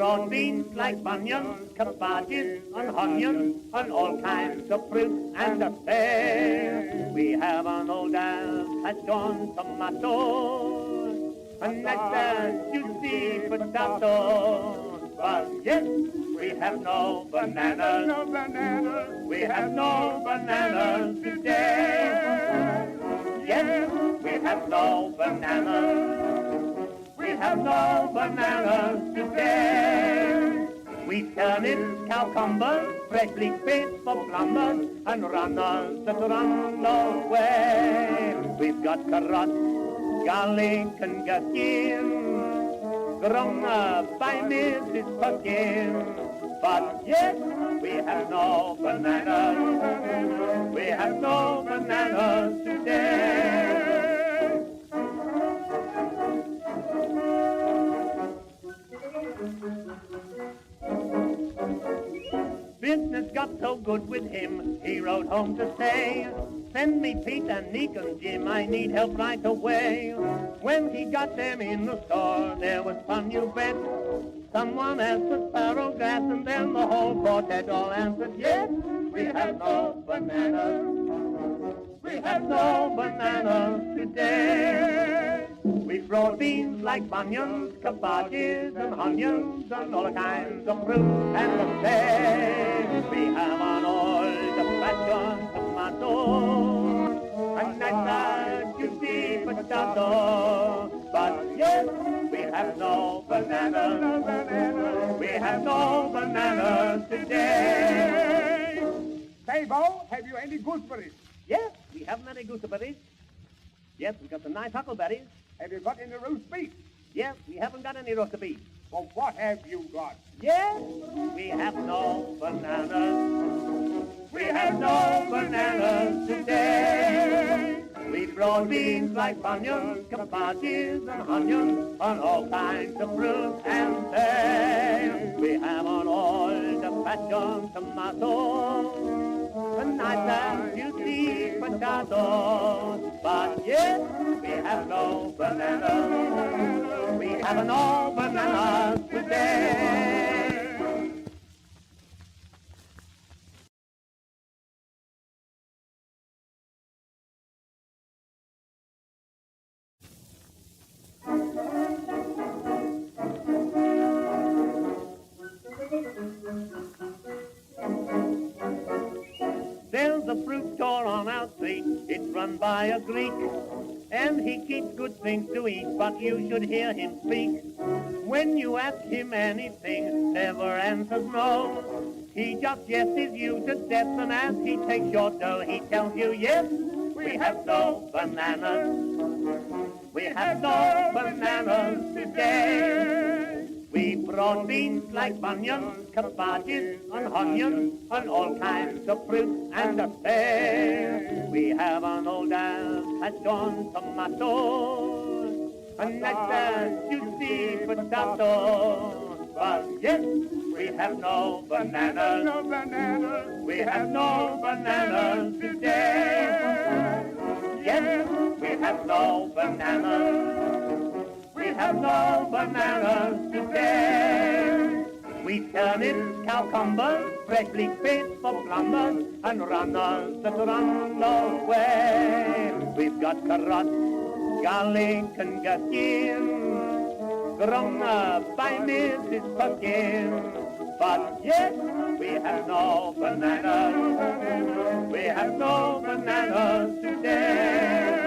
broad beans like bunions, cabbages and onions, and all kinds of fruit and a fair. We have an old patron tomatoes, and that's juicy potato. But yes, we have no bananas, we have no bananas today. Yes, we have no bananas, we have no bananas today. We turnips, cucumbers, freshly picked for plumbers, and runners that run away. We've got carrots, garlic and gherkin, grown up by Mrs. Pumpkin. But yes, we have no bananas, we have no bananas today. Business got so good with him, he wrote home to say, send me Pete and Nick and Jim, I need help right away. When he got them in the store, there was fun, you bet. Someone asked the sparrow grass, and then the whole quartet all answered, yes, we have no bananas, we have no bananas today. We've rolled beans like bunions, cabbages and onions, and all kinds of fruit and a fair. We have an old-fashioned tomato, and that's a juicy potato. But yes, we have no bananas, we have no bananas today. Say, Bo, have you any gooseberries? Yes, we haven't any gooseberries. Yes, we've got some nice huckleberries. Have you got any roast beef? Yes, we haven't got any roast beef. Well, what have you got? Yes, we have no bananas. We have no bananas today. We grow beans like bunions, cabbages and onions, on all kinds of fruit and veg. We have an old-fashioned tomato, a nice and juicy potato. But yes, we have no bananas, we have no bananas today. There's a fruit store on our street, it's run by a Greek, and he keeps good things to eat, but you should hear him speak. When you ask him anything, never answers no. He just yeses you to death, and as he takes your dough, he tells you, yes, we have no bananas, we have no bananas today. We brought beans like bunions, cabbages and onions, and all kinds of fruit and a fair. We have an old-fashioned tomato, and that's a juicy potato. But yes, we have no bananas, we have no bananas today. Yes, we have no bananas, we have no bananas today. We turnips, cucumbers, freshly picked for plumbers, and runners that run away. We've got carrots, garlic and gherkin, grown up by Mrs. Pumpkin. But yes, we have no bananas, we have no bananas today.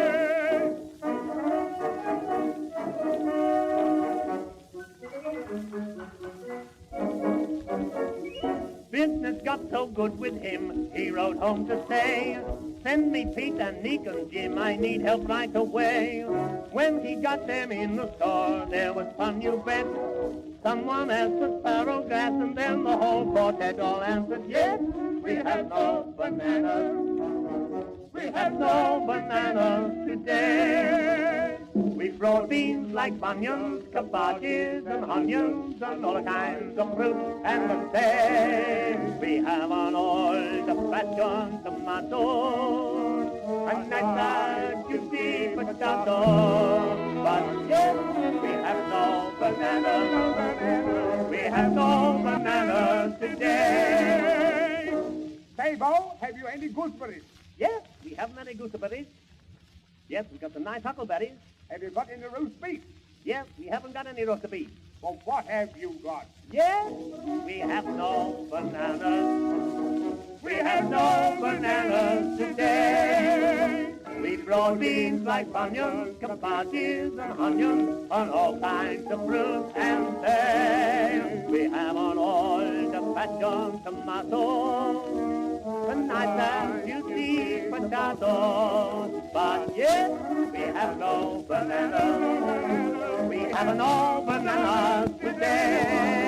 Business got so good with him, he wrote home to say, send me Pete and Nick and Jim, I need help right away. When he got them in the store, there was fun, you bet. Someone asked the sparrow grass, and then the whole quartet all answered, yes, we have no bananas, we have no bananas today. We've rolled beans like bunions, cabbages and onions, and all kinds of fruit and a say. We have an old-fashioned tomato, and that's a juicy potato. But yes, we have no bananas, we have no bananas today. Say, Bo, have you any gooseberries? Yes, we have many gooseberries. Yes, we've got some nice huckleberries. Have you got any roast beef? Yes, we haven't got any roast beef. Well, what have you got? Yes, we have no bananas. We have no bananas today. We grow beans like onions, cabbages and onions, on all kinds of fruit and veg. We have an old-fashioned tomato, a nice and juicy potato. But yes, we have no bananas. We have no bananas today.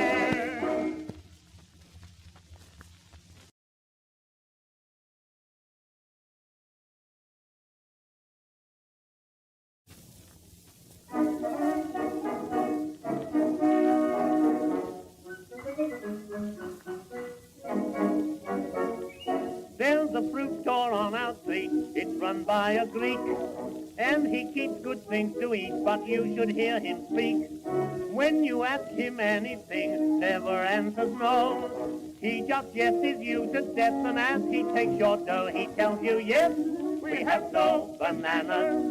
There's a fruit store on our street, it's run by a Greek, and he keeps good things to eat, but you should hear him speak. When you ask him anything, never answers no. He just yeses you to death, and as he takes your dough, he tells you, yes, we have no bananas.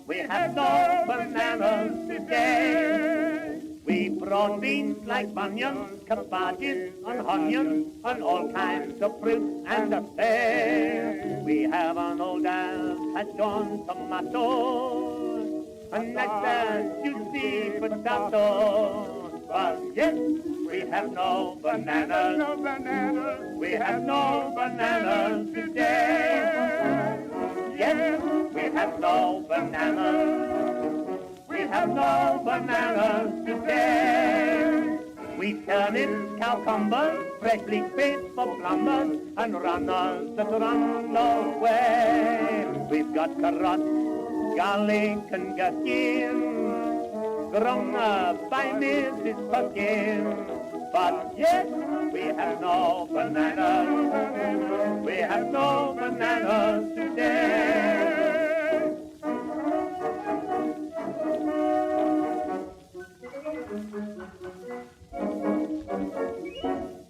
We have no bananas today. We brought beans like bunions, cabbages and onions, and all kinds of fruit and veg. We have an old-fashioned tomato, a nice and juicy potato. But yes, we have no bananas. No bananas. We have no bananas today. Yes, we have no bananas. We have no bananas today. We turnips, cucumbers, freshly picked for plumbers, and runners that run away. We've got carrots, garlic and gherkin, grown up by Mrs. Pumpkin. But yes, we have no bananas. We have no bananas today.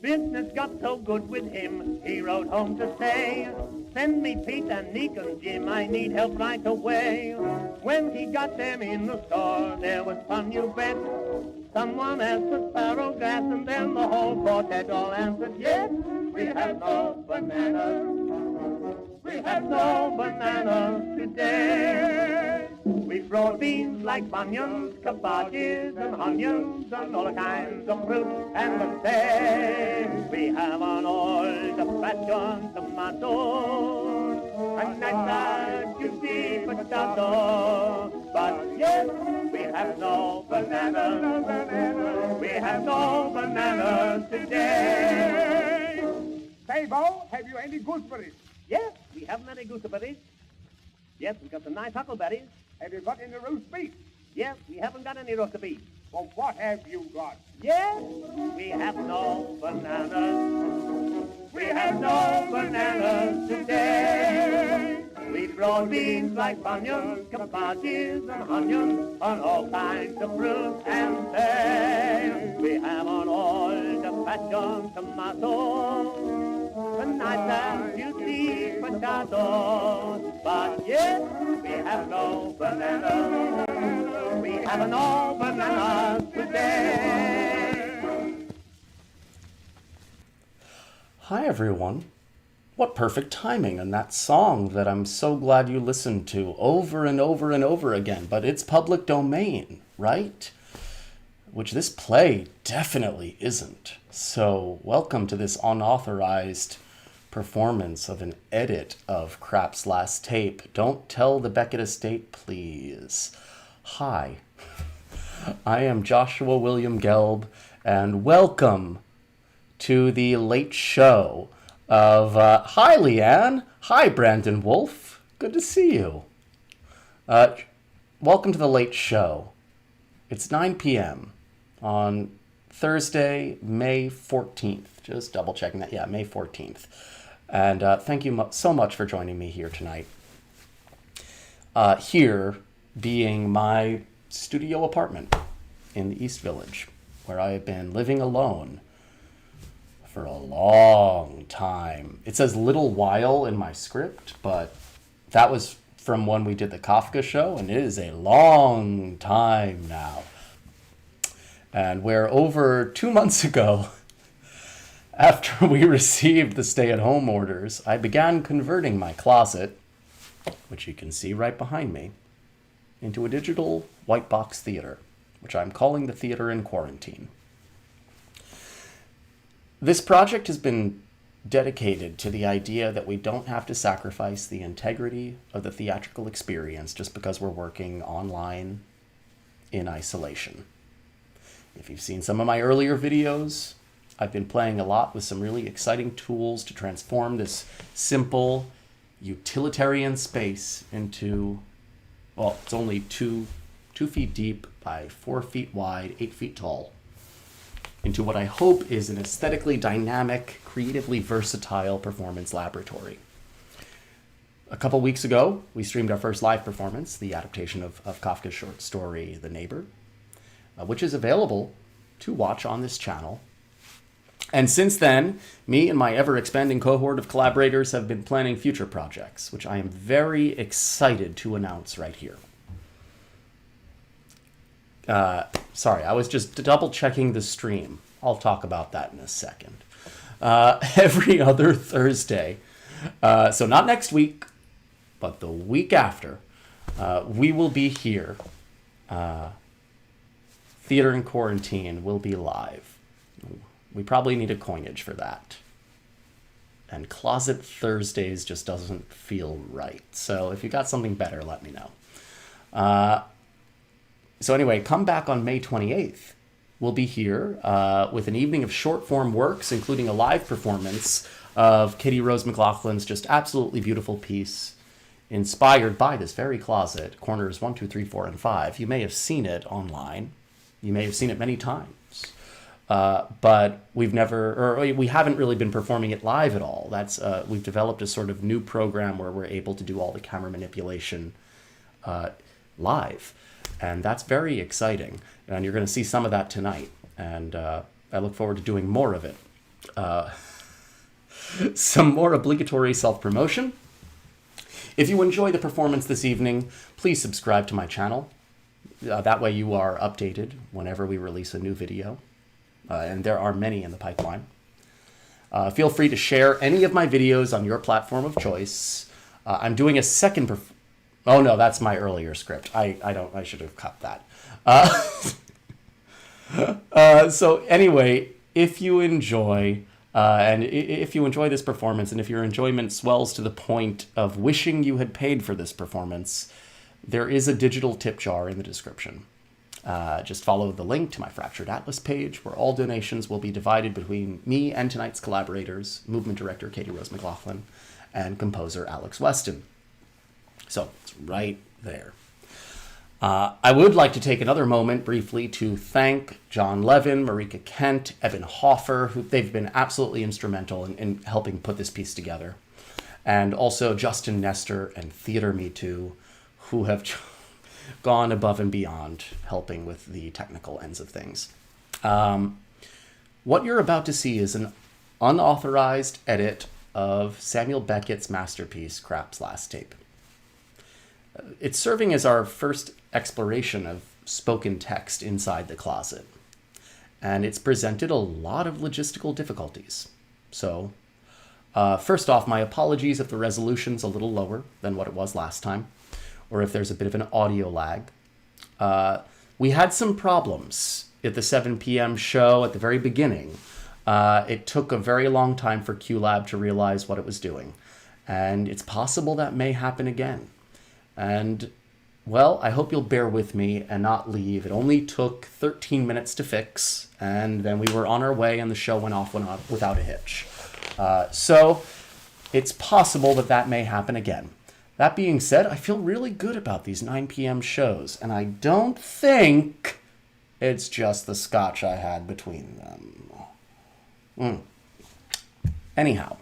Business got so good with him, he wrote home to say, send me Pete and Nick and Jim, I need help right away. When he got them in the store, there was fun, you bet. Someone asked for sparrow grass, and then the whole quartet all answered, yes, we have no bananas. We have no bananas today. We grow beans like bunions, cabbages and onions, and all kinds of fruit and veg. We have an old-fashioned tomato, a nice and juicy potato. But yes, we have no bananas. No bananas. We have no bananas today. Say, Bo, have you any gooseberries? Yes, we have many gooseberries. Yes, we've got some nice huckleberries. Have you got any roast beef? Yes, we haven't got any roast beef. Well, what have you got? Yes, we have no bananas. We have no bananas today. We grow beans like bunions, cabbages and onions, on all kinds of fruit and veg. We have an old-fashioned tomato, a nice and juicy potato. But yes, we have no bananas. We have no bananas today. Hi everyone. What perfect timing on that song that I'm so glad you listened to over and over and over again. But it's public domain, right? Which this play definitely isn't. So welcome to this unauthorized performance of an edit of Crap's last tape. Don't tell the Beckett estate, please. Hi, I am Joshua William Gelb, and welcome to the late show of hi Leanne, hi Brandon Wolf, good to see you. Welcome to the late show. It's 9 p.m. on Thursday, May 14th. Just double checking that. Yeah, May 14th. And thank you so much for joining me here tonight. Here being my studio apartment in the East Village. where I have been living alone for a long time. It says little while in my script, but that was from when we did the Kafka show, and it is a long time now. And where over 2 months ago, after we received the stay-at-home orders, I began converting my closet, which you can see right behind me, into a digital white box theater, which I'm calling the Theater in Quarantine. This project has been dedicated to the idea that we don't have to sacrifice the integrity of the theatrical experience just because we're working online in isolation. If you've seen some of my earlier videos, I've been playing a lot with some really exciting tools to transform this simple, utilitarian space into, well, it's only 2 feet deep by 4 feet wide, 8 feet tall, into what I hope is an aesthetically dynamic, creatively versatile performance laboratory. A couple weeks ago, we streamed our first live performance, the adaptation of Kafka's short story, The Neighbor, which is available to watch on this channel. And since then, me and my ever-expanding cohort of collaborators have been planning future projects, which I am very excited to announce right here. Sorry, I was just double-checking the stream. I'll talk about that in a second. Every other Thursday, so not next week, but the week after, we will be here. Theater in Quarantine will be live. We probably need a coinage for that. And Closet Thursdays just doesn't feel right. So if you got something better, let me know. So anyway, come back on May 28th. We'll be here with an evening of short-form works, including a live performance of Katie Rose McLaughlin's just absolutely beautiful piece, inspired by this very closet, corners 1, 2, 3, 4, and 5. You may have seen it online. You may have seen it many times. But we haven't really been performing it live at all. We've developed a sort of new program where we're able to do all the camera manipulation live. And that's very exciting. And you're going to see some of that tonight. And I look forward to doing more of it. Some more obligatory self-promotion. If you enjoy the performance this evening, please subscribe to my channel. That way you are updated whenever we release a new video. And there are many in the pipeline. Feel free to share any of my videos on your platform of choice. I'm doing a second oh no, that's my earlier script. I should have cut that. So anyway, if you enjoy if you enjoy this performance, and if your enjoyment swells to the point of wishing you had paid for this performance, there is a digital tip jar in the description. Just follow the link to my Fractured Atlas page, where all donations will be divided between me and tonight's collaborators, movement director Katie Rose McLaughlin and composer Alex Weston. So it's right there. I would like to take another moment briefly to thank John Levin, Marika Kent, Evan Hoffer, who they've been absolutely instrumental in helping put this piece together. And also Justin Nestor and Theater Me Too, who have gone above and beyond helping with the technical ends of things. What you're about to see is an unauthorized edit of Samuel Beckett's masterpiece, Krapp's Last Tape. It's serving as our first exploration of spoken text inside the closet. And it's presented a lot of logistical difficulties. So, first off, my apologies if the resolution's a little lower than what it was last time, or if there's a bit of an audio lag. We had some problems at the 7 p.m. show at the very beginning. It took a very long time for QLab to realize what it was doing. And it's possible that may happen again. And, well, I hope you'll bear with me and not leave. It only took 13 minutes to fix, and then we were on our way and the show went off without a hitch. So it's possible that may happen again. That being said, I feel really good about these 9 p.m. shows, and I don't think it's just the scotch I had between them. Anyhow,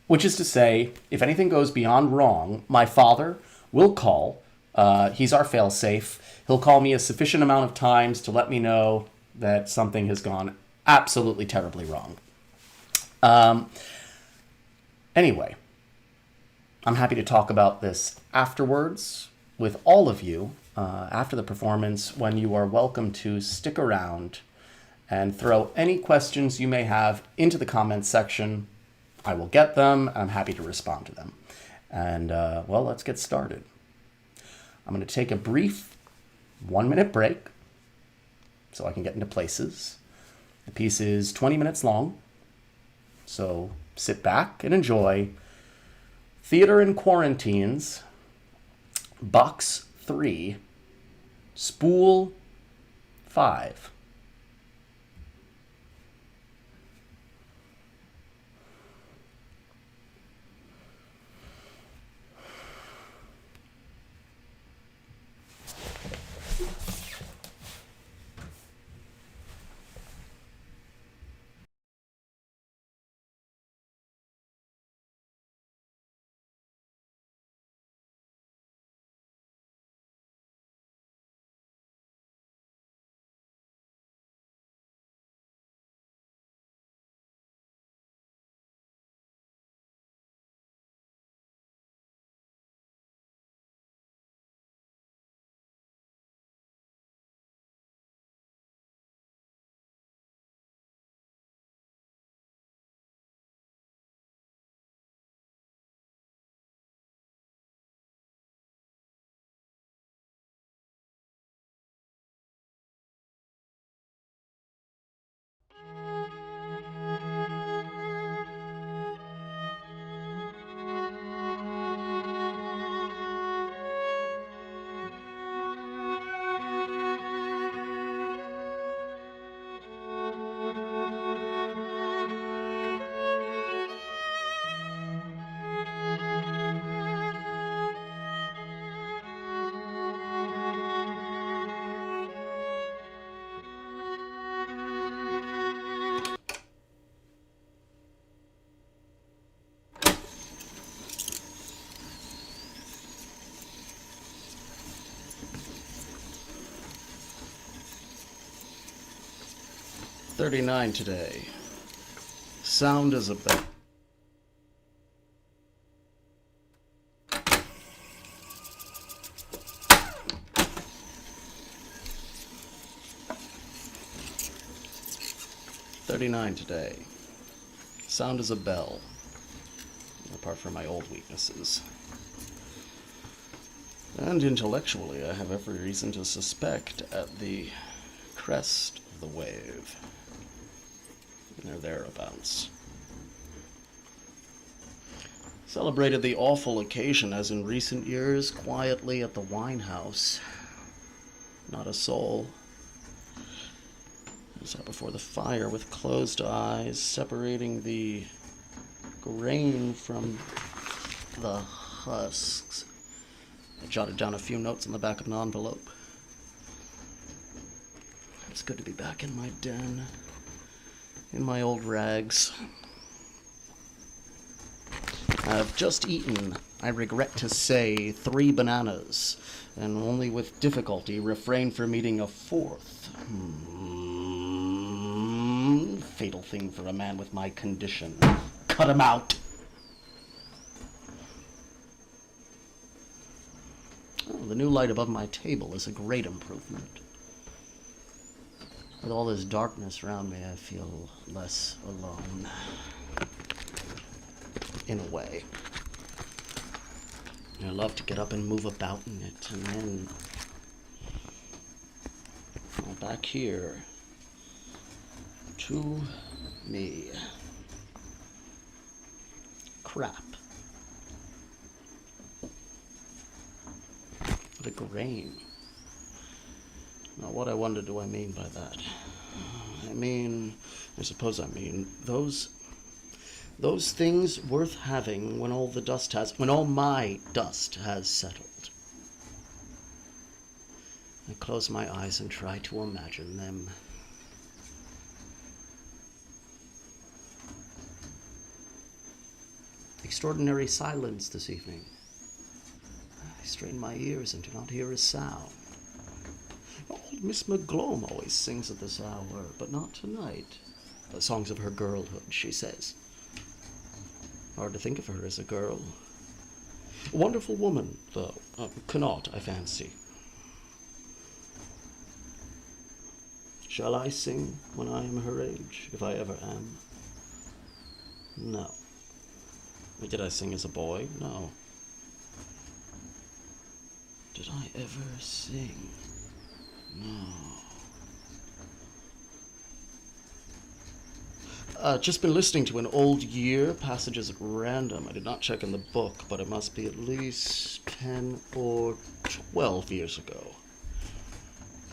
which is to say, if anything goes beyond wrong, my father will call He's our fail-safe. He'll call me a sufficient amount of times to let me know that something has gone absolutely terribly wrong. Anyway, I'm happy to talk about this afterwards with all of you after the performance, when you are welcome to stick around and throw any questions you may have into the comments section. I will get them. I'm happy to respond to them. And, well, let's get started. I'm going to take a brief 1-minute break so I can get into places. The piece is 20 minutes long, so sit back and enjoy Theater in Quarantines, Box 3, Spool 5. $39 today. Sound is a bell. $39 today. Sound is a bell. Apart from my old weaknesses. And intellectually, I have every reason to suspect at the crest of the wave. Or thereabouts. Celebrated the awful occasion as in recent years, quietly at the wine house. Not a soul. I sat before the fire with closed eyes, separating the grain from the husks. I jotted down a few notes on the back of an envelope. It's good to be back in my den. In my old rags. I've just eaten, I regret to say, 3 bananas, and only with difficulty refrained from eating a 4th. Fatal thing for a man with my condition. Cut him out! Oh, the new light above my table is a great improvement. With all this darkness around me, I feel less alone. In a way. I love to get up and move about in it, and then... well, back here... to me. Crap. What a grain. Now, what I wonder do I mean by that? I suppose I mean those things worth having when all my dust has settled. I close my eyes and try to imagine them. Extraordinary silence this evening. strain my ears and do not hear a sound. Old Miss McGlone always sings at this hour, but not tonight. Songs of her girlhood, she says. Hard to think of her as a girl. A wonderful woman, though. Cannot, I fancy. Shall I sing when I am her age, if I ever am? No. Did I sing as a boy? No. Did I ever sing? No. Just been listening to an old year, passages at random. I did not check in the book, but it must be at least 10 or 12 years ago.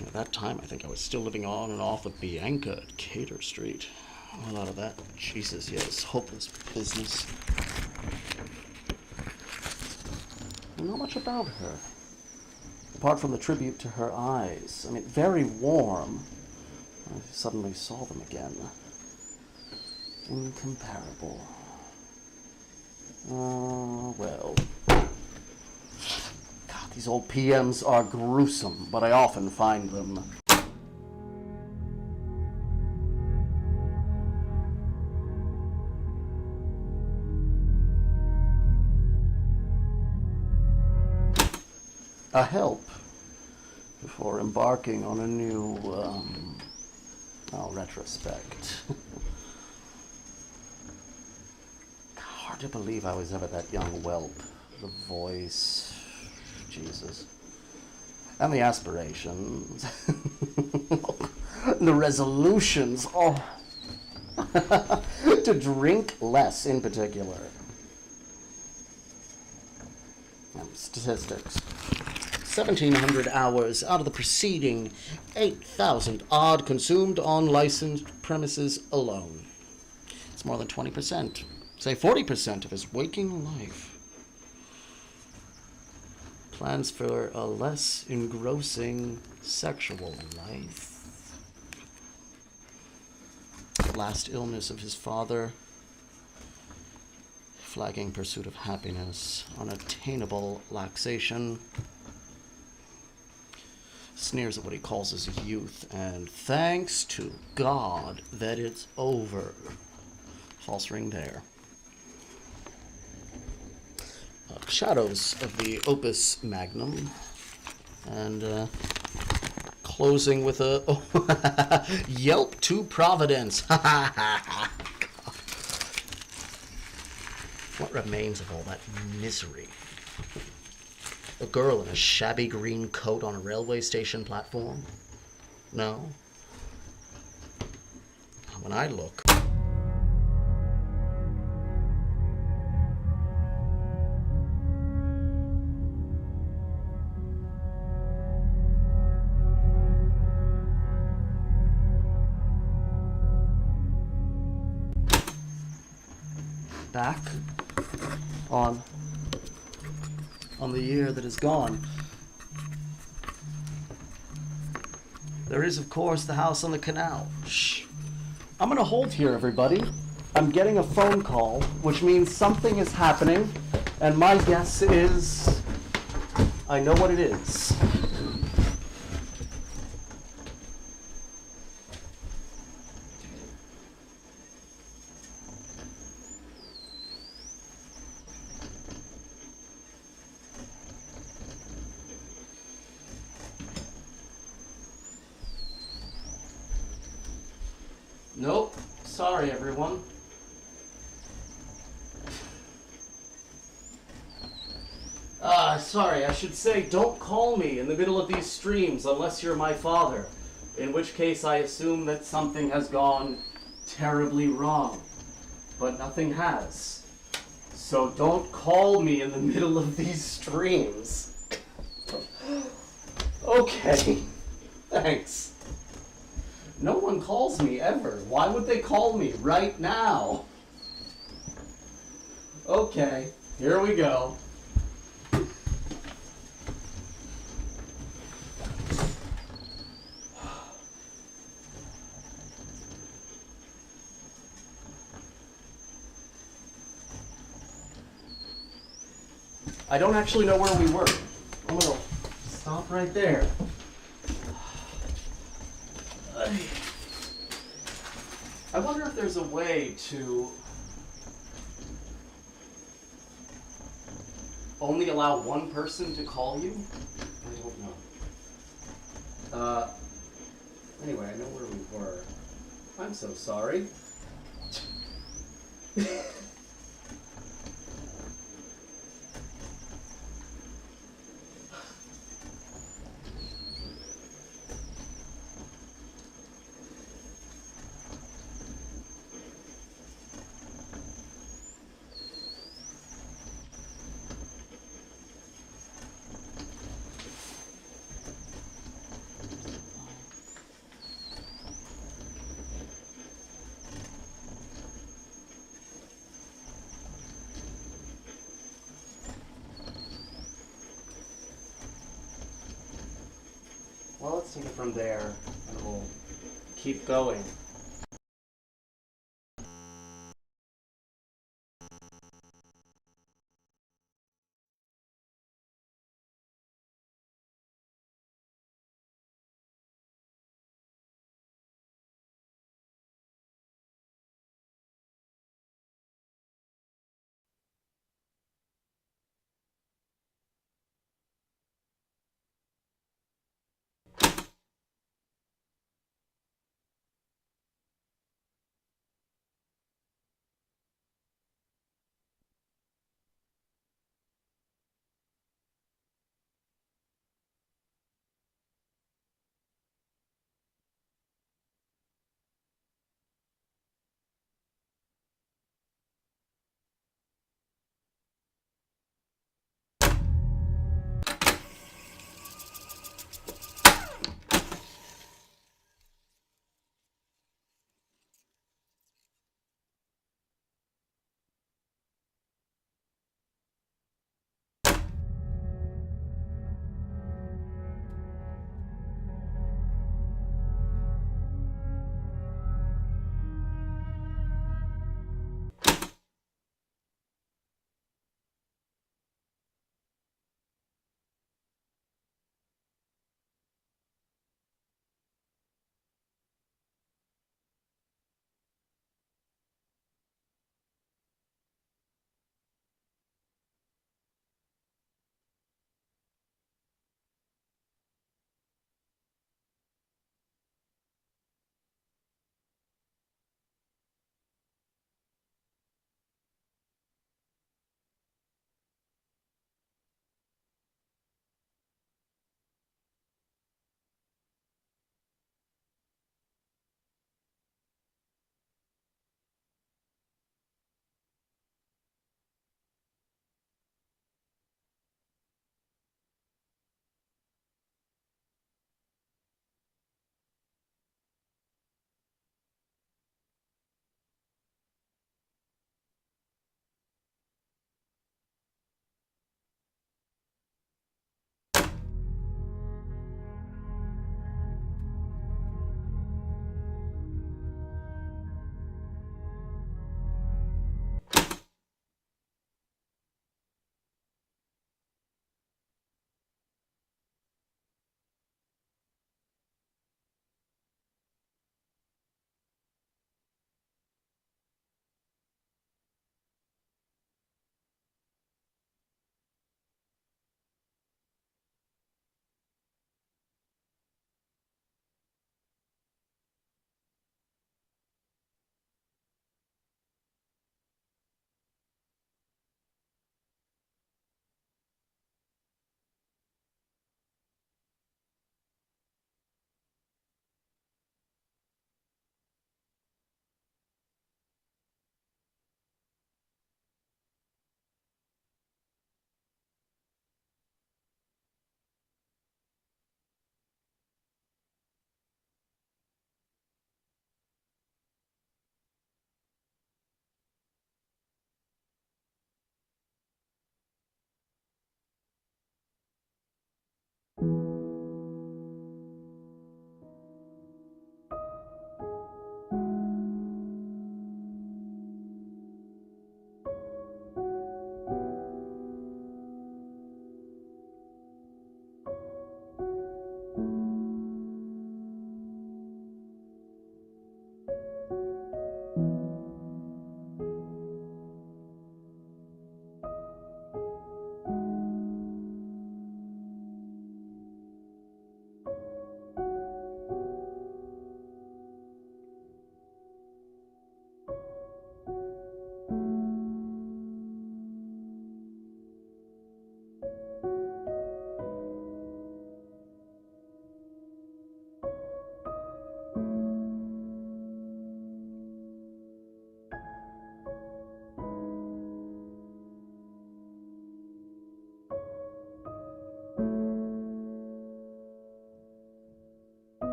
At that time, I think I was still living on and off with Bianca at Cater Street. A lot of that, Jesus, yes, hopeless business. Not much about her. Apart from the tribute to her eyes. I mean, very warm. I suddenly saw them again. Incomparable. Well. God, these old PMs are gruesome, but I often find them. A help before embarking on a new, retrospect. Hard to believe I was ever that young whelp. The voice, Jesus. And the aspirations. The resolutions, to drink less in particular. Statistics. 1,700 hours out of the preceding 8,000 odd consumed on licensed premises alone. It's more than 20%, say 40% of his waking life. Plans for a less engrossing sexual life. Last illness of his father. Flagging pursuit of happiness, unattainable laxation. Sneers at what he calls his youth, and thanks to God that it's over. False ring there. Shadows of the opus magnum, and closing with a yelp to Providence. What remains of all that misery? A girl in a shabby green coat on a railway station platform? No. When I look... back on the year that is gone. There is, of course, the house on the canal. Shh. I'm gonna hold here, everybody. I'm getting a phone call, which means something is happening, and my guess is I know what it is. Nope. Sorry, everyone. Sorry, I should say, don't call me in the middle of these streams unless you're my father, in which case I assume that something has gone terribly wrong, but nothing has. So don't call me in the middle of these streams. Okay, thanks. No one calls me ever. Why would they call me right now? Okay, here we go. I don't actually know where we were. I'm gonna stop right there. I wonder if there's a way to only allow one person to call you? I don't know. Anyway, I know where we were. I'm so sorry. Well, let's take it from there, and we'll keep going.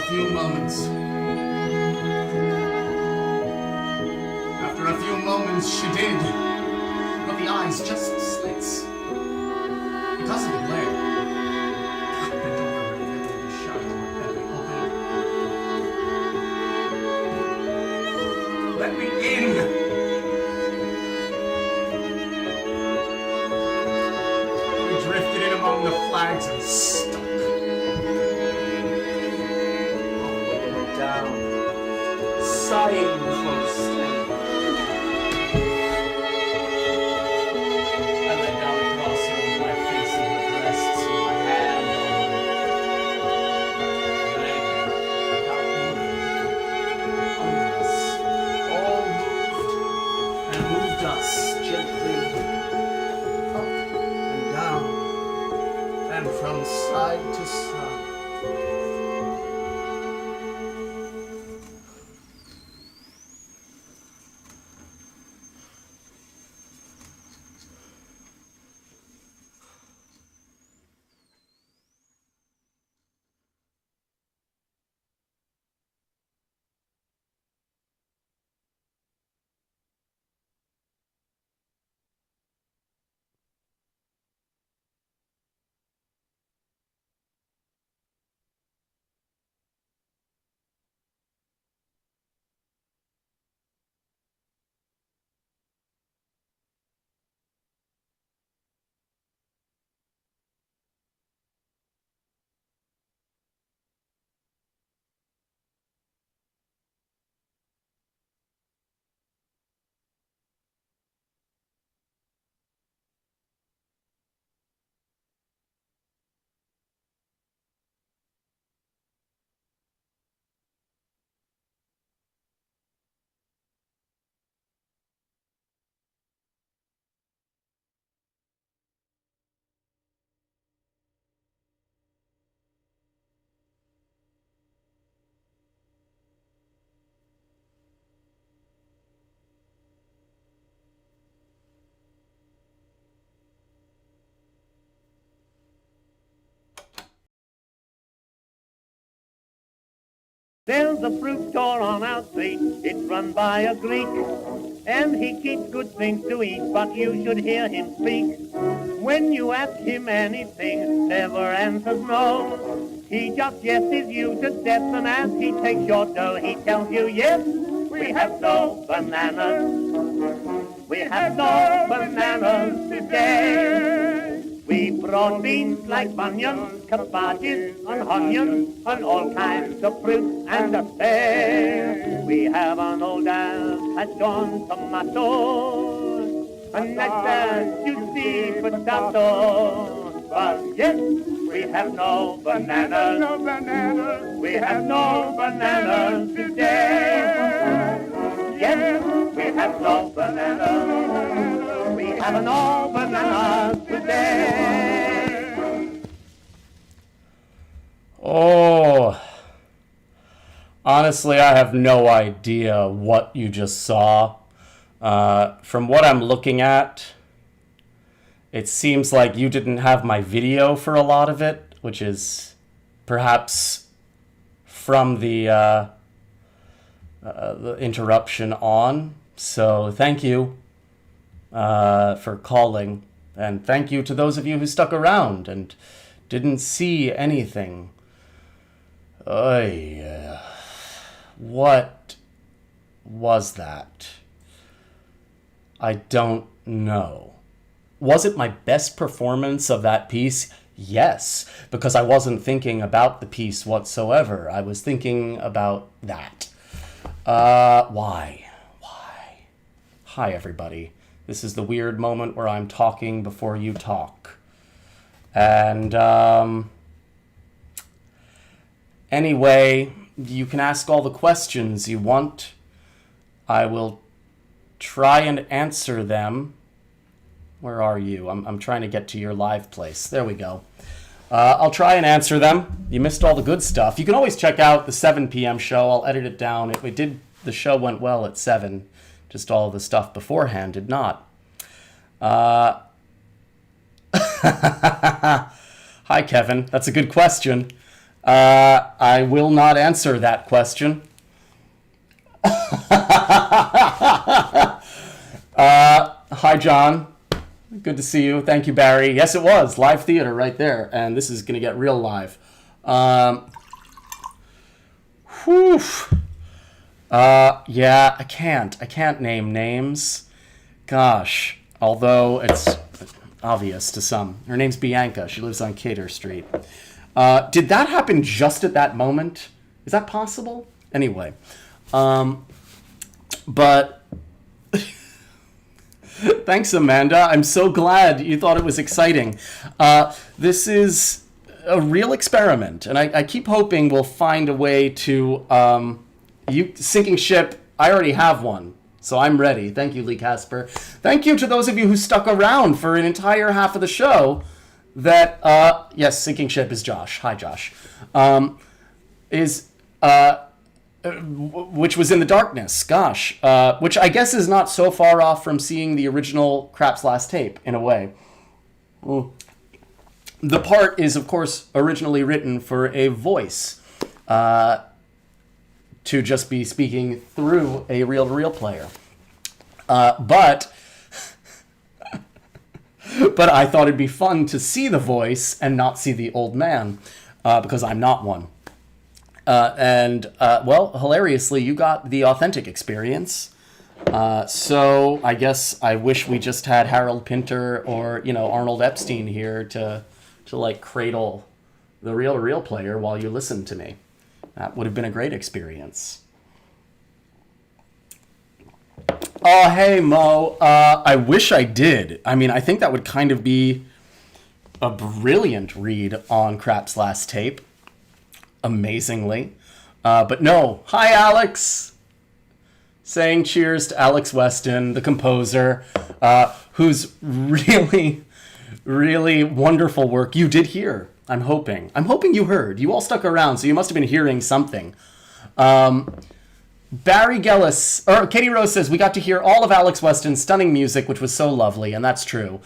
few moments. After a few moments, she did. But the eyes just slits. Because of the glare. Bent over her, getting the shut, then we opened. Let me in! We drifted in among the flags and stuck. Down, sighing close and I lay down across her with my face in her breasts and my hand on her leg without moving. Under us, all moved and moved us gently up and down and from side to side. There's a fruit store on our street, it's run by a Greek, and he keeps good things to eat, but you should hear him speak. When you ask him anything, never answers no. He just yeses you to death, and as he takes your dough, he tells you, yes, we have no bananas. We have no bananas today. We brought beans like bunions, cabbages and onions, and all kinds of fruit and a pear. We have an old Alsace tomato, a nice juicy potato. But yes, we have no bananas, no bananas. We have no bananas today. Yes, we have no bananas. We have no bananas today. Oh, honestly, I have no idea what you just saw. From what I'm looking at, it seems like you didn't have my video for a lot of it, which is perhaps from the interruption on. So thank you for calling, and thank you to those of you who stuck around and didn't see anything. What was that? I don't know. Was it my best performance of that piece? Yes, because I wasn't thinking about the piece whatsoever. I was thinking about that. Why? Hi, everybody. This is the weird moment where I'm talking before you talk. And, anyway, you can ask all the questions you want. I will try and answer them. Where are you? I'm trying to get to your live place. There we go. I'll try and answer them. You missed all the good stuff. You can always check out the 7 p.m. show. I'll edit it down. The show went well at 7. Just all the stuff beforehand did not. Hi, Kevin. That's a good question. I will not answer that question. Hi, John. Good to see you. Thank you, Barry. Yes, it was. Live theater right there. And this is going to get real live. Whew. Yeah, I can't name names. Gosh. Although it's obvious to some. Her name's Bianca. She lives on Cater Street. Did that happen just at that moment? Is that possible? Anyway. But thanks, Amanda. I'm so glad you thought it was exciting. This is a real experiment, and I keep hoping we'll find a way to sinking ship. I already have one, so I'm ready. Thank you, Lee Casper. Thank you to those of you who stuck around for an entire half of the show. That yes, sinking ship is Josh. Hi, Josh. Which was in the darkness. Gosh, which I guess is not so far off from seeing the original Craps Last Tape in a way. The part is, of course, originally written for a voice to just be speaking through a reel-to-reel player. But I thought it'd be fun to see the voice and not see the old man, because I'm not one. Well, hilariously, you got the authentic experience. So I guess I wish we just had Harold Pinter or, Arnold Epstein here to like cradle the reel-to-reel player while you listen to me. That would have been a great experience. Oh, hey, Mo. I wish I did. I mean, I think that would kind of be a brilliant read on Craps Last Tape. Amazingly. But no. Hi, Alex. Saying cheers to Alex Weston, the composer, whose really, really wonderful work you did hear. I'm hoping you heard. You all stuck around, so you must have been hearing something. Barry Katie Rose says, we got to hear all of Alex Weston's stunning music, which was so lovely, and that's true.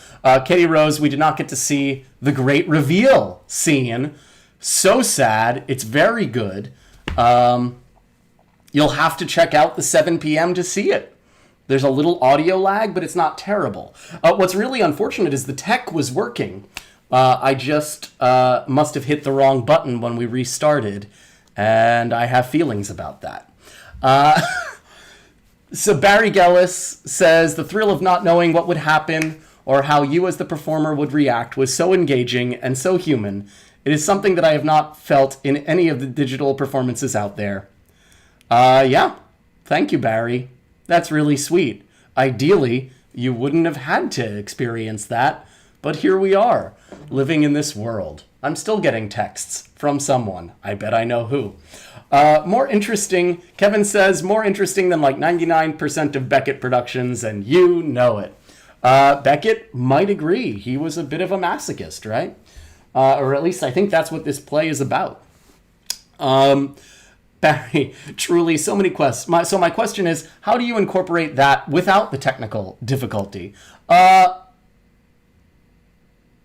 Katie Rose, we did not get to see the great reveal scene. So sad. It's very good. You'll have to check out the 7 p.m. to see it. There's a little audio lag, but it's not terrible. What's really unfortunate is the tech was working. I just must have hit the wrong button when we restarted, and I have feelings about that. So Barry Gellis says, the thrill of not knowing what would happen or how you as the performer would react was so engaging and so human. It is something that I have not felt in any of the digital performances out there. Yeah. Thank you, Barry. That's really sweet. Ideally, you wouldn't have had to experience that, but here we are, living in this world. I'm still getting texts from someone. I bet I know who. More interesting, Kevin says, more interesting than like 99% of Beckett productions, and you know it. Beckett might agree. He was a bit of a masochist, right? Or at least I think that's what this play is about. Barry, truly, so many questions. So my question is, how do you incorporate that without the technical difficulty?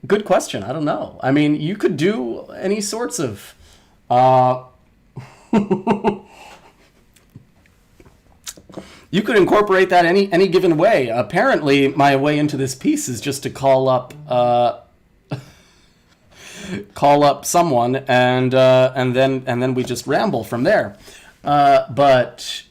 Good question. I don't know. I mean, you could do any sorts of... You could incorporate that any given way. Apparently, my way into this piece is just to call up someone, and then we just ramble from there. But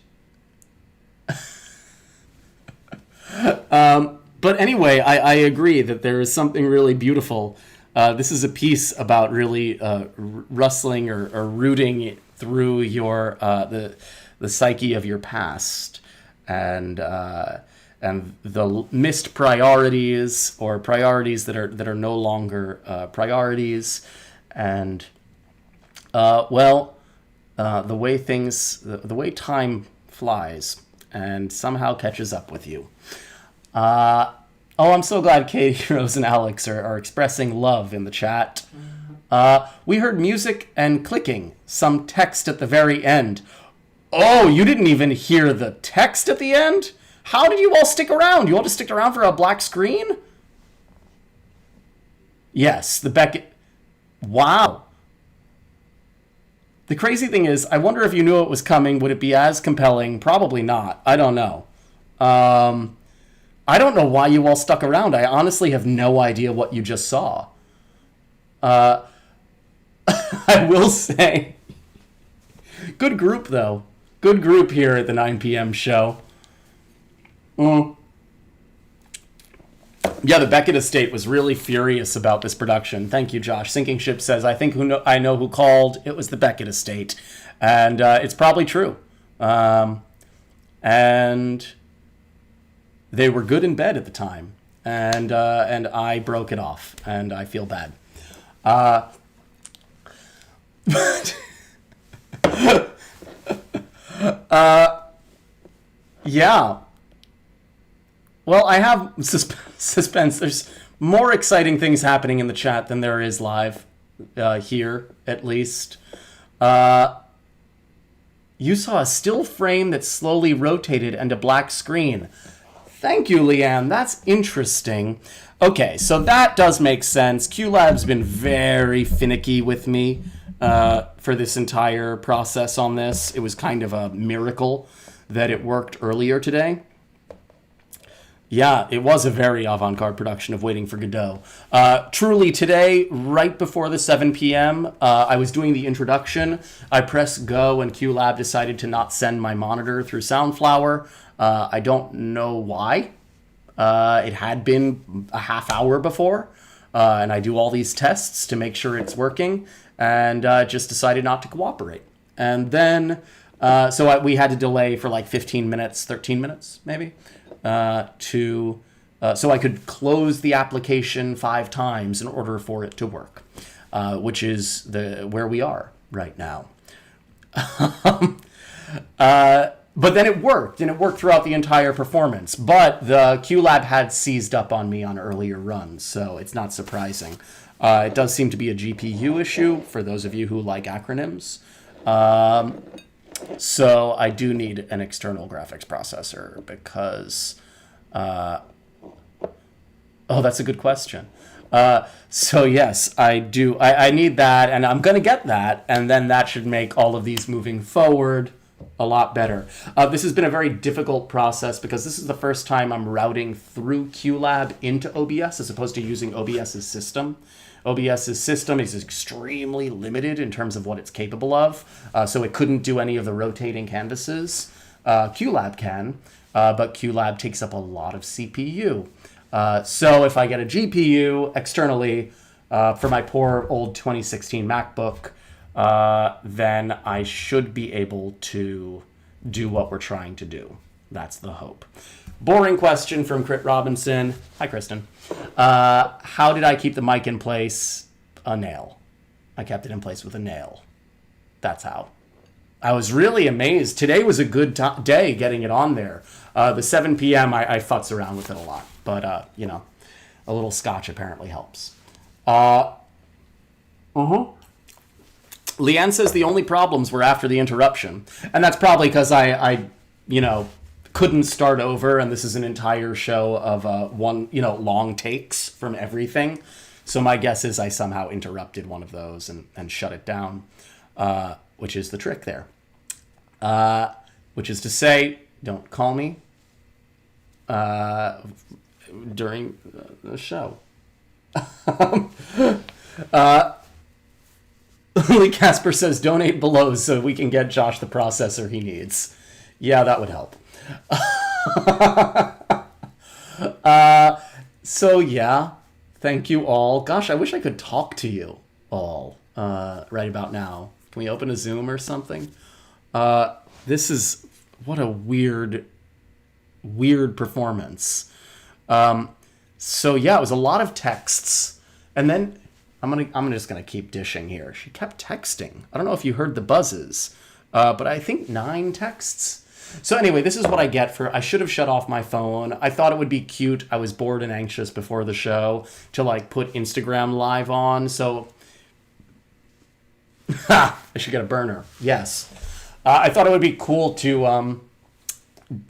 anyway, I agree that there is something really beautiful. This is a piece about really rustling or rooting through your the psyche of your past, and the missed priorities or priorities that are no longer priorities, and the way time flies and somehow catches up with you. I'm so glad Katie, Rose, and Alex are expressing love in the chat. We heard music and clicking, some text at the very end. Oh, you didn't even hear the text at the end? How did you all stick around? You all just sticked around for a black screen? Yes, the Beckett... Wow. The crazy thing is, I wonder if you knew it was coming, would it be as compelling? Probably not. I don't know. I don't know why you all stuck around. I honestly have no idea what you just saw. I will say, good group, though. Good group here at the 9 p.m. show. Yeah, the Beckett estate was really furious about this production. Thank you, Josh. Sinking Ship says, I know who called. It was the Beckett estate. And it's probably true. And they were good in bed at the time. And I broke it off. And I feel bad. Yeah. Well, I have suspense. There's more exciting things happening in the chat than there is live here, at least. You saw a still frame that slowly rotated and a black screen. Thank you, Leanne. That's interesting. Okay, so that does make sense. QLab's been very finicky with me for this entire process on this. It was kind of a miracle that it worked earlier today. Yeah, it was a very avant-garde production of Waiting for Godot. Truly, today, right before the 7 p.m., I was doing the introduction. I pressed go, and QLab decided to not send my monitor through Soundflower. I don't know why. It had been a half hour before, and I do all these tests to make sure it's working, and just decided not to cooperate. And then, we had to delay for like 15 minutes, 13 minutes, maybe. So I could close the application 5 times in order for it to work, which is where we are right now. But then it worked, and it worked throughout the entire performance. But the QLab had seized up on me on earlier runs, so it's not surprising. It does seem to be a GPU issue for those of you who like acronyms. So I do need an external graphics processor because... that's a good question. So yes, I do. I need that, and I'm going to get that, and then that should make all of these moving forward a lot better. This has been a very difficult process because this is the first time I'm routing through QLab into OBS as opposed to using OBS's system. OBS's system is extremely limited in terms of what it's capable of, so it couldn't do any of the rotating canvases. QLab can, but QLab takes up a lot of CPU. So if I get a GPU externally for my poor old 2016 MacBook, then I should be able to do what we're trying to do. That's the hope. Boring question from Crit Robinson. Hi, Kristen. How did I keep the mic in place? A nail. I kept it in place with a nail. That's how. I was really amazed. Today was a good day getting it on there. The 7 p.m., I futz around with it a lot. But, a little scotch apparently helps. Leanne says the only problems were after the interruption. And that's probably because I couldn't start over, and this is an entire show of long takes from everything. So my guess is I somehow interrupted one of those and shut it down, which is the trick there. Which is to say, don't call me during the show. Lee Casper says, donate below so we can get Josh the processor he needs. Yeah, that would help. So yeah, thank you all. Gosh, I wish I could talk to you all right about now. Can we open a Zoom or something? This is what a weird performance. So yeah, it was a lot of texts, and then I'm just gonna keep dishing here. She kept texting. I don't know if you heard the buzzes, but I think 9 texts. So anyway, this is what I get for, I should have shut off my phone. I thought it would be cute. I was bored and anxious before the show to put Instagram live on. So, I should get a burner. Yes. I thought it would be cool to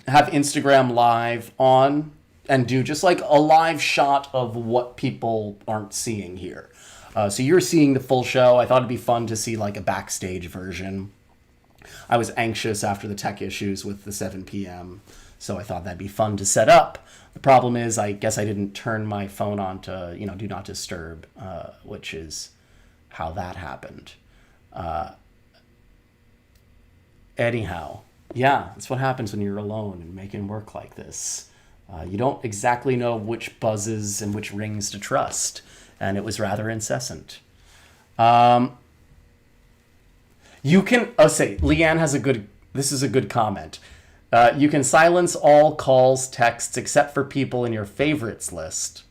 have Instagram live on and do just a live shot of what people aren't seeing here. So you're seeing the full show. I thought it'd be fun to see like a backstage version. I was anxious after the tech issues with the 7 p.m., so I thought that'd be fun to set up. The problem is, I guess I didn't turn my phone on to, do not disturb, which is how that happened. Anyhow, yeah, that's what happens when you're alone and making work like this. You don't exactly know which buzzes and which rings to trust, and it was rather incessant. You can, Leanne has this is a good comment. You can silence all calls, texts, except for people in your favorites list.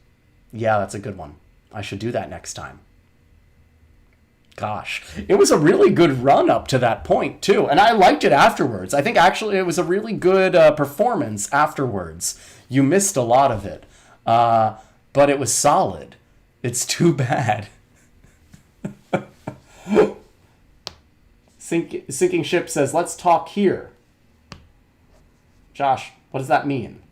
Yeah, that's a good one. I should do that next time. Gosh, it was a really good run up to that point, too. And I liked it afterwards. I think actually it was a really good performance afterwards. You missed a lot of it. But it was solid. It's too bad. Sinking Ship says, let's talk here. Josh, what does that mean?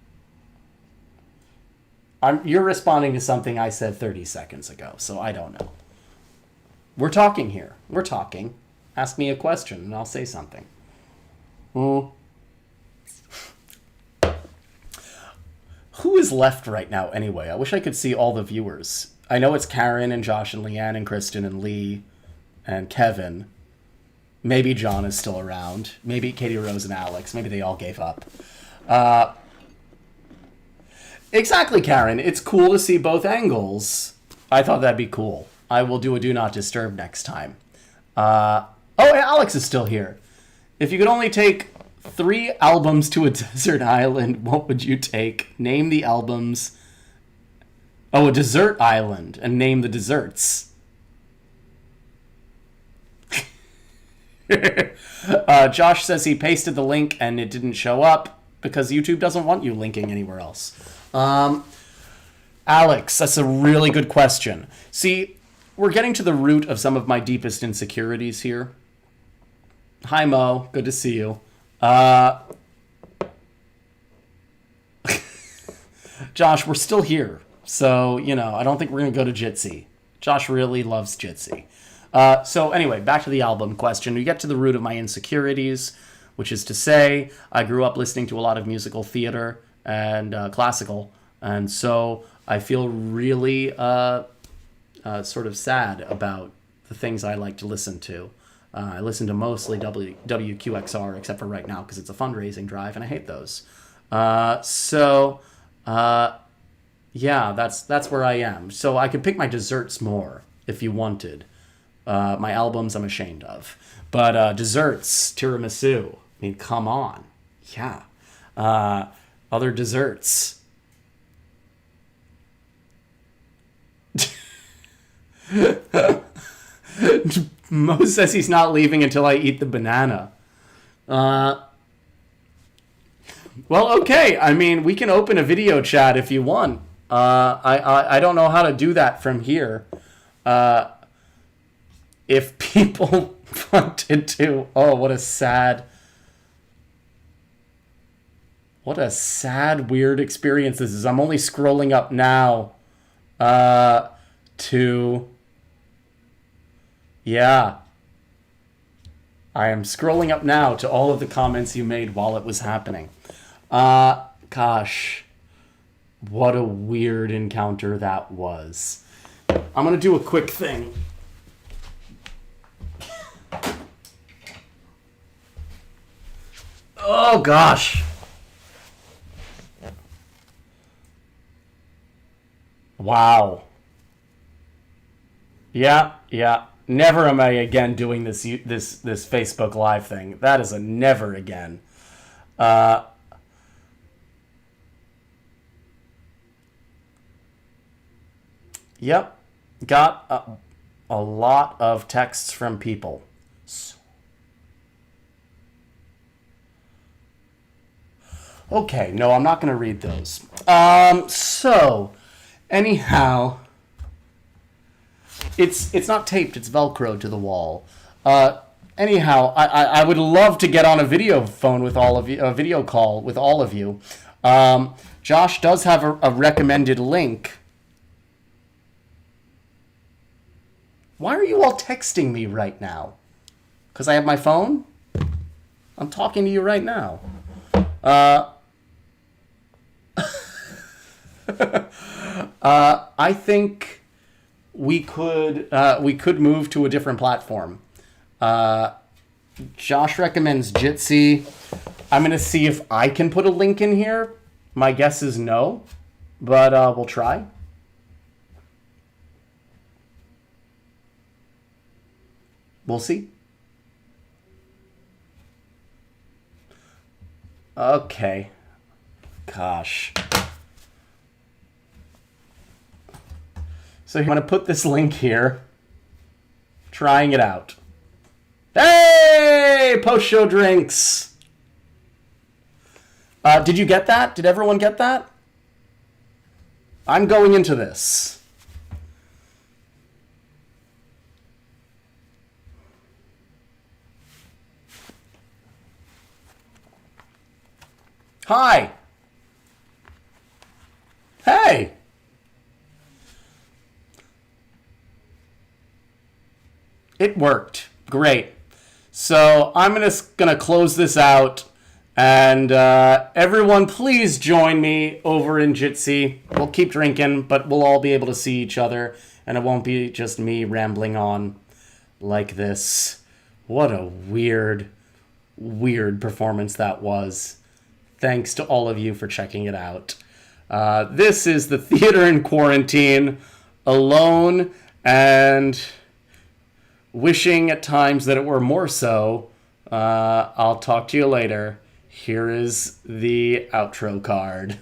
You're responding to something I said 30 seconds ago, so I don't know. We're talking here. We're talking. Ask me a question and I'll say something. Who is left right now anyway? I wish I could see all the viewers. I know it's Karen and Josh and Leanne and Kristen and Lee and Kevin. Maybe John is still around. Maybe Katie Rose and Alex. Maybe they all gave up. Exactly, Karen. It's cool to see both angles. I thought that'd be cool. I will do a Do Not Disturb next time. Alex is still here. If you could only take 3 albums to a desert island, what would you take? Name the albums. Oh, a desert island, and name the desserts. Josh says he pasted the link and it didn't show up because YouTube doesn't want you linking anywhere else. Alex, that's a really good question. See, we're getting to the root of some of my deepest insecurities here. Hi, Mo. Good to see you. Josh, we're still here. So, I don't think we're going to go to Jitsi. Josh really loves Jitsi. So anyway, back to the album question. We get to the root of my insecurities, which is to say, I grew up listening to a lot of musical theater and classical, and so I feel really sort of sad about the things I like to listen to. I listen to mostly WQXR, except for right now, because it's a fundraising drive, and I hate those. Yeah, that's where I am. So I could pick my desserts more, if you wanted. My albums I'm ashamed of. But desserts, tiramisu. I mean, come on. Yeah. Other desserts. Mo says he's not leaving until I eat the banana. Well, okay. I mean, we can open a video chat if you want. I don't know how to do that from here. If people wanted to... Oh, what a sad, weird experience this is. I'm only scrolling up now to... Yeah. I am scrolling up now to all of the comments you made while it was happening. Gosh. What a weird encounter that was. I'm going to do a quick thing. Oh, gosh. Wow. Yeah. Never am I again doing this Facebook Live thing. That is a never again. Yep. Got a lot of texts from people. Okay, no, I'm not going to read those. So, anyhow, it's not taped, it's Velcro to the wall. Anyhow, I would love to get on a video phone with all of you, a video call with all of you. Josh does have a recommended link. Why are you all texting me right now? Because I have my phone? I'm talking to you right now. I think we could move to a different platform. Josh recommends Jitsi. I'm gonna see if I can put a link in here. My guess is no, but we'll try. We'll see. Okay. Gosh. So I'm going to put this link here. Trying it out. Hey! Post-show drinks! Did you get that? Did everyone get that? I'm going into this. Hi! Hey! It worked. Great. So I'm gonna close this out, and everyone please join me over in Jitsi. We'll keep drinking, but we'll all be able to see each other, and it won't be just me rambling on like this. What a weird performance that was. Thanks to all of you for checking it out. This is the Theater in Quarantine, alone and wishing at times that it were more so. I'll talk to you later. Here is the outro card.